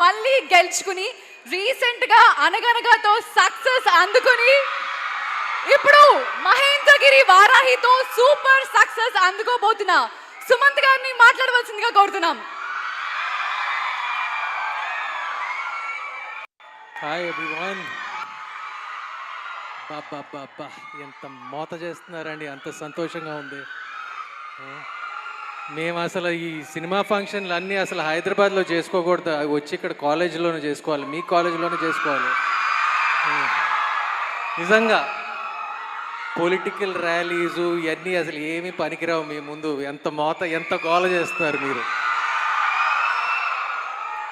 మళ్ళీ గెలుచుకుని రీసెంట్ గా అనగనగాతో సక్సెస్ అందుకుని ఇప్పుడు మహేంద్రగిరి వారాహితో సూపర్ సక్సెస్ అందుకోబోతున్న సుమంత్ గారిని మాట్లాడవలసిందిగా కోరుతున్నాం. Hi everyone. బాబా ఎంత మోత చేస్తున్నారండి, అంత సంతోషంగా ఉంది. మేము అసలు ఈ సినిమా ఫంక్షన్లు అన్నీ అసలు హైదరాబాద్లో చేసుకోకూడదు, అవి వచ్చి ఇక్కడ కాలేజీలోనే చేసుకోవాలి, మీ కాలేజీలోనే చేసుకోవాలి. నిజంగా పొలిటికల్ ర్యాలీసు ఇవన్నీ అసలు ఏమీ పనికిరావు మీ ముందు. ఎంత మోత, ఎంత గోల చేస్తున్నారు మీరు.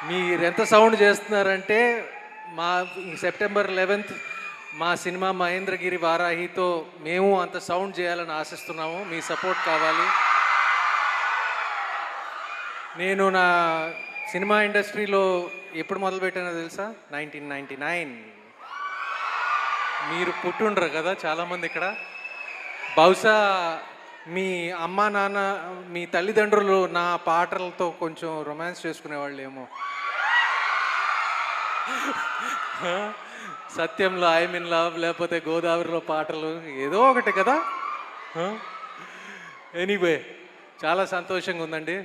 మీరు ఎంత సౌండ్ చేస్తున్నారంటే మా సెప్టెంబర్ 11th మా సినిమా మహేంద్రగిరి వారాహితో మేము అంత సౌండ్ చేయాలని ఆశిస్తున్నాము. మీ సపోర్ట్ కావాలి. నేను నా సినిమా ఇండస్ట్రీలో ఎప్పుడు మొదలుపెట్టానో తెలుసా? 1999. మీరు పుట్టుండ్రు కదా చాలామంది ఇక్కడ. బహుశా మీ అమ్మ నాన్న, మీ తల్లిదండ్రులు నా పాటలతో కొంచెం రొమాన్స్ చేసుకునేవాళ్ళు ఏమో. సత్యంలో ఐ మీన్ లవ్, లేకపోతే గోదావరిలో పాటలు, ఏదో ఒకటి కదా. ఎనీవే చాలా సంతోషంగా ఉందండి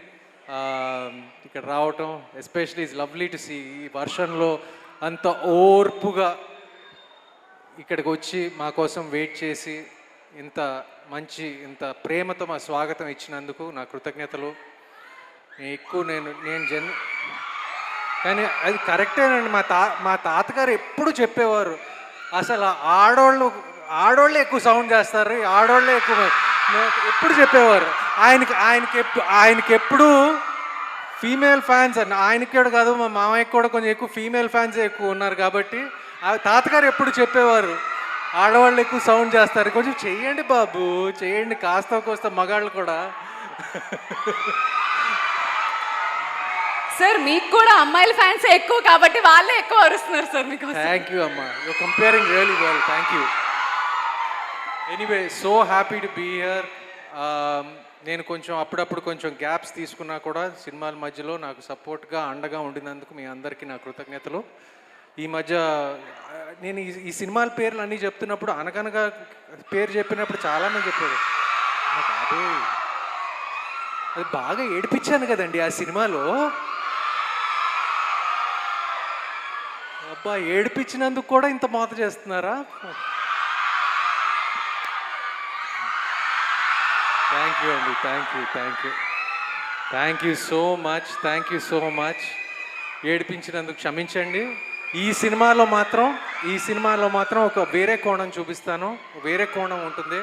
ఇక్కడ రావటం. Especially it's lovely to see ఈ వర్షంలో అంత ఓర్పుగా ఇక్కడికి వచ్చి మా కోసం వెయిట్ చేసి ఇంత ప్రేమతో మా స్వాగతం ఇచ్చినందుకు నా కృతజ్ఞతలు. నేను కానీ అది కరెక్టేనండి. మా తాతగారు ఎప్పుడు చెప్పేవారు, అసలు ఆడోళ్ళే ఎక్కువ సౌండ్ చేస్తారు, ఆడోళ్ళే ఎక్కువ ఎప్పుడు చెప్పేవారు. ఆయనకి ఎప్పుడు ఫీమేల్ ఫ్యాన్స్ అండి. ఆయనకి కూడా కాదు, మా మామయ్యకి కూడా కొంచెం ఎక్కువ ఫీమేల్ ఫ్యాన్సే ఎక్కువ ఉన్నారు. కాబట్టి తాతగారు ఎప్పుడు చెప్పేవారు, ఆడవాళ్ళు ఎక్కువ సౌండ్ చేస్తారు, కొంచెం చెయ్యండి బాబు, చెయ్యండి, కాస్త కోస్త మగాళ్ళు కూడా. సార్ మీకు కూడా అమ్మాయిల ఫ్యాన్స్ ఎక్కువ కాబట్టి వాళ్ళే ఎక్కువ అరుస్తున్నారు సార్ మీకు. థ్యాంక్ యూ అమ్మా, you compering really well, thank you. Anyway so happy to be here. నేను అప్పుడప్పుడు కొంచెం గ్యాప్స్ తీసుకున్నా కూడా సినిమాల మధ్యలో నాకు సపోర్ట్గా అండగా ఉండినందుకు మీ అందరికీ నా కృతజ్ఞతలు. ఈ మధ్య నేను ఈ సినిమాల పేర్లు అన్నీ చెప్తున్నప్పుడు అనగనగా పేరు చెప్పినప్పుడు చాలామంది చెప్పారు, బాబు అది బాగా ఏడిపించాను కదండి ఆ సినిమాలో. అబ్బా, ఏడిపించినందుకు కూడా ఇంత మోత చేస్తున్నారా? థ్యాంక్ యూ అండి, థ్యాంక్ యూ సో మచ్. ఏడిపించినందుకు క్షమించండి. ఈ సినిమాలో మాత్రం ఒక వేరే కోణం చూపిస్తాను, వేరే కోణం ఉంటుంది.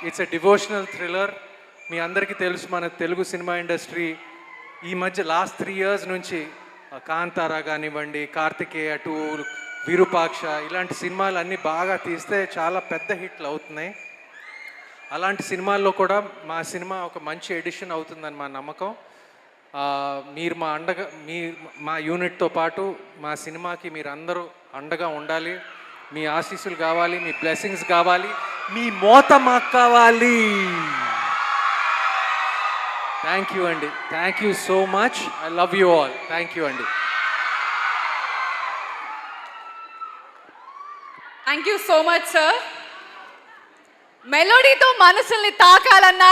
It's a devotional thriller. మీ అందరికీ తెలుసు, మన తెలుగు సినిమా ఇండస్ట్రీ ఈ మధ్య లాస్ట్ 3 years నుంచి కాంతారా కానివ్వండి, కార్తికేయ 2, విరూపాక్ష ఇలాంటి సినిమాలు అన్నీ బాగా తీస్తే చాలా పెద్ద హిట్లు అవుతున్నాయి. అలాంటి సినిమాల్లో కూడా మా సినిమా ఒక మంచి ఎడిషన్ అవుతుందని మా నమ్మకం. మీరు మా యూనిట్తో పాటు మా సినిమాకి మీరు అందరూ అండగా ఉండాలి. మీ ఆశీస్సులు కావాలి, మీ బ్లెస్సింగ్స్ కావాలి, మీ మోత మాకు కావాలి. థ్యాంక్ యూ అండి, thank you so much. I love you all. Thank you అండి. Thank you so much sir. మెలోడీతో మనసుల్ని తాకాలన్నా